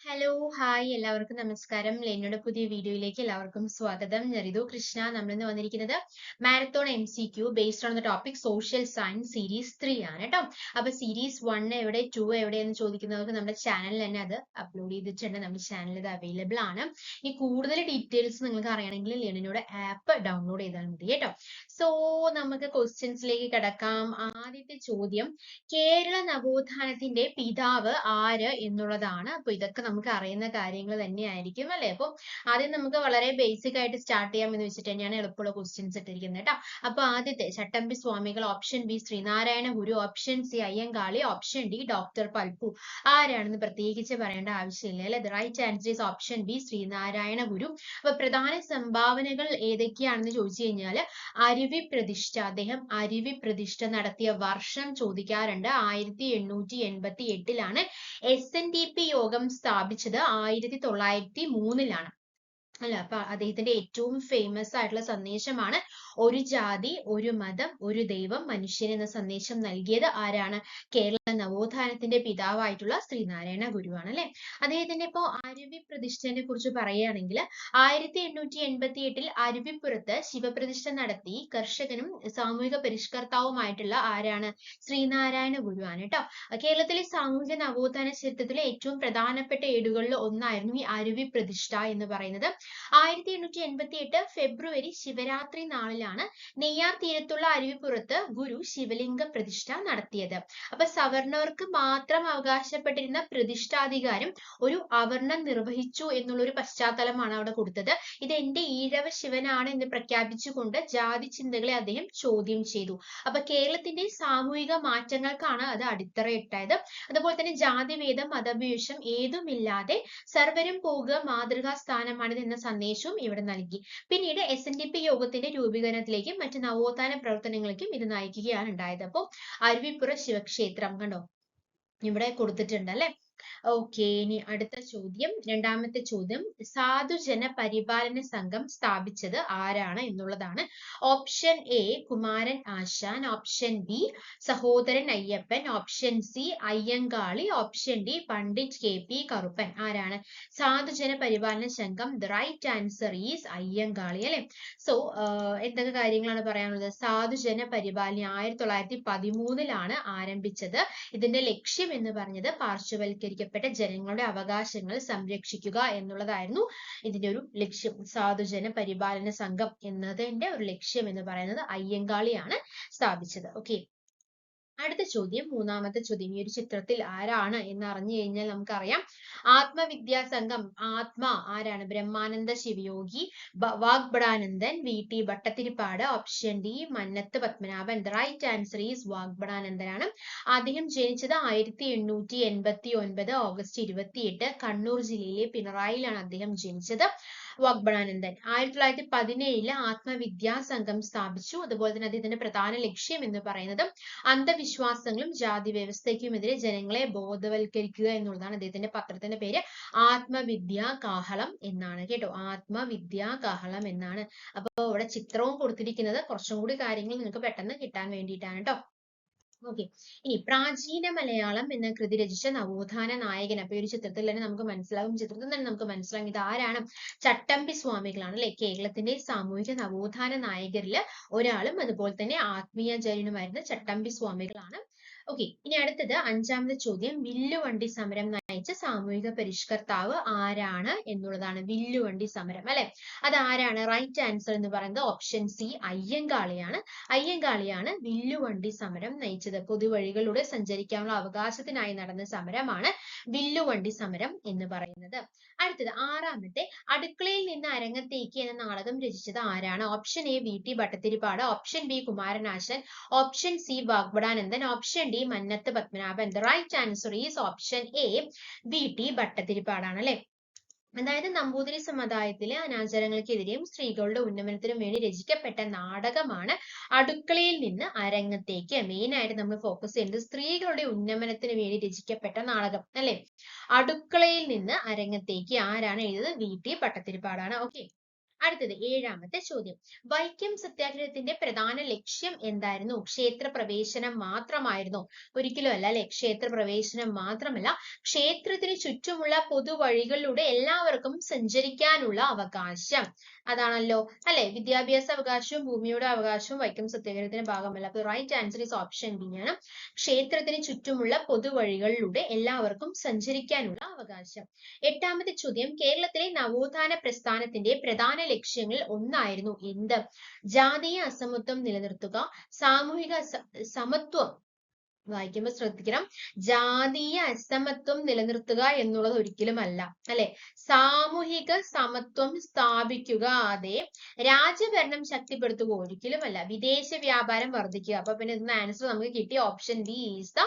Hello hi എല്ലാവർക്കും നമസ്കാരം ലെന്നോടെ പുതിയ വീഡിയോയിലേക്ക് എല്ലാവർക്കും സ്വാഗതം. ഞാൻ റിതു കൃഷ്ണ. നമ്മളിന്ന് വന്നിരിക്കുന്നത് marathon MCQ based on the topic social science series 3 ആണ് കേട്ടോ. അപ്പൊ സീരീസ് 1 എവിടെ 2 എവിടെയെന്ന് ചോദിക്കുന്നവർക്ക് നമ്മുടെ ചാനലിൽ തന്നെ അത് അപ്ലോഡ് ചെയ്തിട്ടുണ്ട്. നമ്മുടെ ചാനലിൽ ഇത് അവൈലബിൾ ആണ്. ഈ കൂടുതൽ ഡീറ്റെയിൽസ് നിങ്ങൾക്ക് അറിയണമെങ്കിൽ ലെനിനോട് ആപ്പ് ഡൗൺലോഡ് ചെയ്താൽ മതി കേട്ടോ. സോ നമുക്ക് ക്വസ്റ്റ്യൻസിലേക്ക് കിടക്കാം. ആദ്യത്തെ ചോദ്യം, കേരള നവോത്ഥാനത്തിന്റെ പിതാവ് ആര് എന്നുള്ളതാണ്. അപ്പൊ ഇതൊക്കെ നമുക്ക് അറിയുന്ന കാര്യങ്ങൾ തന്നെയായിരിക്കും അല്ലെ. അപ്പൊ ആദ്യം നമുക്ക് വളരെ ബേസിക് ആയിട്ട് സ്റ്റാർട്ട് ചെയ്യാം എന്ന് വെച്ചിട്ട് തന്നെയാണ് എളുപ്പമുള്ള ക്വസ്റ്റ്യൻസ് ഇട്ടിരിക്കുന്നത് കേട്ടോ. അപ്പൊ ആദ്യത്തെ Chattampi Swamikal, option B Sree Narayana Guru, option C Ayyankali, option D doctor Palpu. ആരാണെന്ന് പ്രത്യേകിച്ച് പറയേണ്ട ആവശ്യമില്ല അല്ലെ. The right answer is option B Sree Narayana Guru. അപ്പൊ പ്രധാന സംഭാവനകൾ ഏതൊക്കെയാണെന്ന് ചോദിച്ചു കഴിഞ്ഞാൽ അരുവി പ്രതിഷ്ഠ, അദ്ദേഹം അരുവി പ്രതിഷ്ഠ നടത്തിയ വർഷം ചോദിക്കാറുണ്ട്. 1888 SNDP യോഗം സ്ഥാപിച്ചത് 1903 അല്ല. അപ്പൊ അദ്ദേഹത്തിന്റെ ഏറ്റവും ഫേമസ് ആയിട്ടുള്ള സന്ദേശമാണ് ഒരു ജാതി ഒരു മതം ഒരു ദൈവം മനുഷ്യൻ എന്ന സന്ദേശം നൽകിയത് ആരാണ്? കേരള നവോത്ഥാനത്തിന്റെ പിതാവായിട്ടുള്ള ശ്രീനാരായണ ഗുരുവാണ് അല്ലെ. അദ്ദേഹത്തിന്റെ ഇപ്പോ അരുവി പ്രതിഷ്ഠനെ കുറിച്ച് പറയുകയാണെങ്കിൽ 1888 അരുവിപ്പുറത്ത് ശിവപ്രതിഷ്ഠ നടത്തി കർഷകനും സാമൂഹിക പരിഷ്കർത്താവുമായിട്ടുള്ള ആരാണ്? ശ്രീനാരായണ ഗുരുവാണ് കേട്ടോ. കേരളത്തിലെ സാമൂഹിക നവോത്ഥാന ചരിത്രത്തിലെ ഏറ്റവും പ്രധാനപ്പെട്ട ഏടുകളിൽ ഒന്നായിരുന്നു ഈ അരുവി പ്രതിഷ്ഠ എന്ന് പറയുന്നത്. 1888 ഫെബ്രുവരി ശിവരാത്രി നാളിലാണ് നെയ്യാർ തീരത്തുള്ള അരുവിപ്പുറത്ത് ഗുരു ശിവലിംഗ പ്രതിഷ്ഠ നടത്തിയത്. അപ്പൊ സവർണർക്ക് മാത്രം അവകാശപ്പെട്ടിരുന്ന പ്രതിഷ്ഠാധികാരം ഒരു അവർണൻ നിർവഹിച്ചു എന്നുള്ള ഒരു പശ്ചാത്തലമാണ് അവിടെ കൊടുത്തത്. ഇത് എന്റെ ഈഴവ ശിവനാണ് എന്ന് പ്രഖ്യാപിച്ചുകൊണ്ട് ജാതി ചിന്തകളെ അദ്ദേഹം ചോദ്യം ചെയ്തു. അപ്പൊ കേരളത്തിന്റെ സാമൂഹിക മാറ്റങ്ങൾക്കാണ് അത് അടിത്തറയിട്ടത്. അതുപോലെ തന്നെ ജാതിഭേദം മതഭേഷം ഏതുമില്ലാതെ സർവരും പോകുക മാതൃകാ സ്ഥാനമാണിത് എന്ന സന്ദേശവും ഇവിടെ നൽകി. പിന്നീട് SNDP യോഗത്തിന്റെ രൂപീകരണത്തിലേക്കും മറ്റ് നവോത്ഥാന പ്രവർത്തനങ്ങൾക്കും ഇത് നയിക്കുകയാണ് ഉണ്ടായത്. അപ്പൊ അരുവിപ്പുറ ശിവക്ഷേത്രം കണ്ടോ ഇവിടെ കൊടുത്തിട്ടുണ്ട് അല്ലെ. ഓക്കെ, ഇനി അടുത്ത ചോദ്യം, രണ്ടാമത്തെ ചോദ്യം, സാധുജന പരിപാലന സംഘം സ്ഥാപിച്ചത് ആരാണ് എന്നുള്ളതാണ്. Option A Kumaran Asan, option B Sahodaran Ayyappan, option C Ayyankali, option D Pandit KP Karuppan. ആരാണ് Sadhujana Paripalana Sangham? The right answer is Ayyankali അല്ലെ. സോ എന്തൊക്കെ കാര്യങ്ങളാണ് പറയാനുള്ളത്? സാധുജന പരിപാലന 1913 ആരംഭിച്ചത്. ഇതിന്റെ ലക്ഷ്യം എന്ന് പറഞ്ഞത് പാർശ്വവൽക്കരിക്കപ്പെട്ട ജനങ്ങളുടെ അവകാശങ്ങൾ സംരക്ഷിക്കുക എന്നുള്ളതായിരുന്നു ഇതിന്റെ ഒരു ലക്ഷ്യം. സാധുജന പരിപാലന സംഘം എന്നതിന്റെ ഒരു ലക്ഷ്യം എന്ന് പറയുന്നത് അയ്യങ്കാളിയാണ് സ്ഥാപിച്ചത്. ഓക്കെ, അടുത്ത ചോദ്യം, മൂന്നാമത്തെ ചോദ്യം, ഈ ഒരു ചിത്രത്തിൽ ആരാണ് എന്ന് അറിഞ്ഞു കഴിഞ്ഞാൽ നമുക്കറിയാം. ആത്മവിദ്യാസംഘം, ആത്മ ആരാണ്? Brahmananda Sivayogi, Vagbhatanandan, VT Bhattathiripad, option D Mannath Padmanabhan. The right answer is വാഗ്ബടാനന്ദനാണ്. അദ്ദേഹം ജനിച്ചത് 1889 ഓഗസ്റ്റ് 28 കണ്ണൂർ ജില്ലയിലെ പിണറായിലാണ് അദ്ദേഹം ജനിച്ചത്. വാഗ്ബടാനന്ദൻ 1917 ആത്മവിദ്യാസംഘം സ്ഥാപിച്ചു. അതുപോലെ തന്നെ അദ്ദേഹത്തിന്റെ പ്രധാന ലക്ഷ്യം എന്ന് പറയുന്നത് അന്ധവിശ്വാസങ്ങളും ജാതി വ്യവസ്ഥയ്ക്കുമെതിരെ ജനങ്ങളെ ബോധവൽക്കരിക്കുക എന്നുള്ളതാണ്. അദ്ദേഹത്തിന്റെ പത്രത്തിന്റെ പേര് ആത്മവിദ്യാ കാഹളം എന്നാണ് കേട്ടോ. ആത്മവിദ്യാ കാഹളം എന്നാണ്. അപ്പൊ ഇവിടെ ചിത്രവും കൊടുത്തിരിക്കുന്നത് കുറച്ചും കൂടി കാര്യങ്ങൾ നിങ്ങൾക്ക് പെട്ടെന്ന് കിട്ടാൻ വേണ്ടിയിട്ടാണ് കേട്ടോ. ഓക്കെ, ഇനി പ്രാചീന മലയാളം എന്ന കൃതി രചിച്ച നവോത്ഥാന നായകൻ. അപ്പൊ ഈ ഒരു ചിത്രത്തിൽ തന്നെ നമുക്ക് മനസ്സിലാവും, ചിത്രത്തിൽ തന്നെ നമുക്ക് മനസ്സിലാവും ഇത് ആരാണ്? ചട്ടമ്പി സ്വാമികളാണ് അല്ലെ. കേരളത്തിന്റെ സാമൂഹിക നവോത്ഥാന നായകരിൽ ഒരാളും അതുപോലെ തന്നെ ആത്മീയാചാര്യനുമായിരുന്ന ചട്ടമ്പി സ്വാമികളാണ്. ഓക്കെ, ഇനി അടുത്തത് അഞ്ചാമത്തെ ചോദ്യം, വില്ലുവണ്ടി സമരം നയിച്ച സാമൂഹിക പരിഷ്കർത്താവ് ആരാണ് എന്നുള്ളതാണ്. വില്ലുവണ്ടി സമരം അല്ലെ, അത് ആരാണ്? റൈറ്റ് ആൻസർ എന്ന് പറയുന്നത് ഓപ്ഷൻ സി അയ്യങ്കാളിയാണ്. അയ്യങ്കാളിയാണ് വില്ലുവണ്ടി സമരം നയിച്ചത്. പൊതുവഴികളിലൂടെ സഞ്ചരിക്കാനുള്ള അവകാശത്തിനായി നടന്ന സമരമാണ് വില്ലുവണ്ടി സമരം എന്ന് പറയുന്നത്. അടുത്തത് ആറാമത്തെ, അടുക്കളയിൽ നിന്ന് അരങ്ങത്തേക്ക് എന്ന നാടകം രചിച്ചത് ആരാണ്? Option A VT Bhattathiripad, option B Kumaranasan, option C Vagbhatanandan, option D Mannath Padmanabhan. The right answer is option A VT ഭട്ടതിരിപ്പാടാണ് അല്ലെ. അതായത് നമ്പൂതിരി സമുദായത്തിലെ അനാചാരങ്ങൾക്കെതിരെയും സ്ത്രീകളുടെ ഉന്നമനത്തിനും വേണ്ടി രചിക്കപ്പെട്ട നാടകമാണ് അടുക്കളയിൽ നിന്ന് അരങ്ങത്തേക്ക്. മെയിൻ ആയിട്ട് നമ്മൾ ഫോക്കസ് ചെയ്യുന്നത് സ്ത്രീകളുടെ ഉന്നമനത്തിന് വേണ്ടി രചിക്കപ്പെട്ട നാടകം അല്ലെ. അടുക്കളയിൽ നിന്ന് അരങ്ങത്തേക്ക് ആരാണ് എഴുതിയത്? VT ഭട്ടതിരിപ്പാടാണ്. ഓക്കെ, അടുത്തത് 7ാമത്തെ ചോദ്യം. വൈക്കം സത്യാഗ്രഹത്തിന്റെ പ്രധാന ലക്ഷ്യം എന്തായിരുന്നു? ക്ഷേത്ര പ്രവേശനം മാത്രമായിരുന്നോ? ഒരിക്കലും അല്ല അല്ലെ, ക്ഷേത്ര പ്രവേശനം മാത്രമല്ല, ക്ഷേത്രത്തിന് ചുറ്റുമുള്ള പൊതുവഴികളിലൂടെ എല്ലാവർക്കും സഞ്ചരിക്കാനുള്ള അവകാശം. അതാണല്ലോ അല്ലെ, വിദ്യാഭ്യാസ അവകാശവും ഭൂമിയുടെ അവകാശവും വൈക്കം സത്യാഗ്രഹത്തിന്റെ ഭാഗമല്ല. അപ്പൊ right answer is option B ആണ്. ക്ഷേത്രത്തിന് ചുറ്റുമുള്ള പൊതുവഴികളിലൂടെ എല്ലാവർക്കും സഞ്ചരിക്കാനുള്ള അവകാശം. 8ാമത്തെ ചോദ്യം. കേരളത്തിലെ നവോത്ഥാന പ്രസ്ഥാനത്തിന്റെ പ്രധാന ലക്ഷ്യങ്ങളിൽ ഒന്നായിരുന്നു എന്ത്? ജാതീയ അസമത്വം നിലനിർത്തുക, സാമൂഹിക സമത്വം, വായിക്കുമ്പോൾ ശ്രദ്ധിക്കണം, ജാതീയ അസമത്വം നിലനിർത്തുക എന്നുള്ളത് ഒരിക്കലും അല്ല അല്ലെ, സാമൂഹിക സമത്വം സ്ഥാപിക്കുക, അതെ, രാജഭരണം ശക്തിപ്പെടുത്തുക ഒരിക്കലും അല്ല, വിദേശ വ്യാപാരം വർദ്ധിക്കുക. അപ്പൊ പിന്നെ ഇതിന് ആൻസർ നമുക്ക് കിട്ടി, option D is the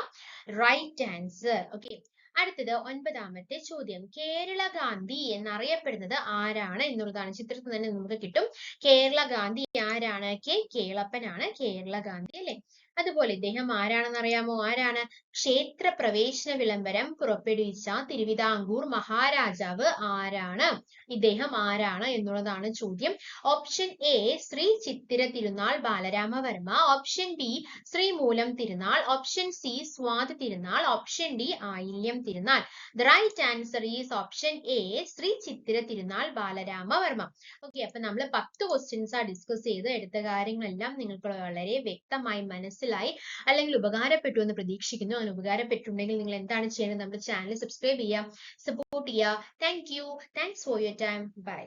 right answer. Okay. അടുത്തത് 9ാമത്തെ ചോദ്യം. കേരള ഗാന്ധി എന്നറിയപ്പെടുന്നത് ആരാണ് എന്നുള്ളതാണ്. ചിത്രത്തിൽ തന്നെ നമുക്ക് കിട്ടും. കേരള ഗാന്ധി ആരാണ്? കെ കേളപ്പനാണ് കേരള ഗാന്ധി അല്ലെ. അതുപോലെ ഇദ്ദേഹം ആരാണെന്ന് അറിയാമോ? ആരാണ്? ക്ഷേത്ര പ്രവേശന വിളംബരം പുറപ്പെടുവിച്ച തിരുവിതാംകൂർ മഹാരാജാവ് ആരാണ്? ഇദ്ദേഹം ആരാണ് എന്നുള്ളതാണ് ചോദ്യം. Option A Sree Chithira Thirunal Balarama Varma, option B Shri മൂലം തിരുനാൾ, option C Swathi Thirunal, option D Ayilyam Thirunal. The right answer is option A Sree Chithira Thirunal Balaramavarma. Okay, അപ്പൊ നമ്മൾ 10 ക്വസ്റ്റ്യൻസ് ഡിസ്കസ് ചെയ്ത് എടുത്ത കാര്യങ്ങളെല്ലാം നിങ്ങൾക്ക് വളരെ വ്യക്തമായി മനസ്സിലായി അല്ലെങ്കിൽ ഉപകാരപ്പെട്ടു എന്ന് പ്രതീക്ഷിക്കുന്നു. അങ്ങനെ ഉപകാരപ്പെട്ടുണ്ടെങ്കിൽ നിങ്ങൾ എന്താണ് ചെയ്യേണ്ടത്? നമ്മുടെ ചാനൽ സബ്സ്ക്രൈബ് ചെയ്യുക, സപ്പോർട്ട് ചെയ്യുക. Thank you. Thanks for your time. By.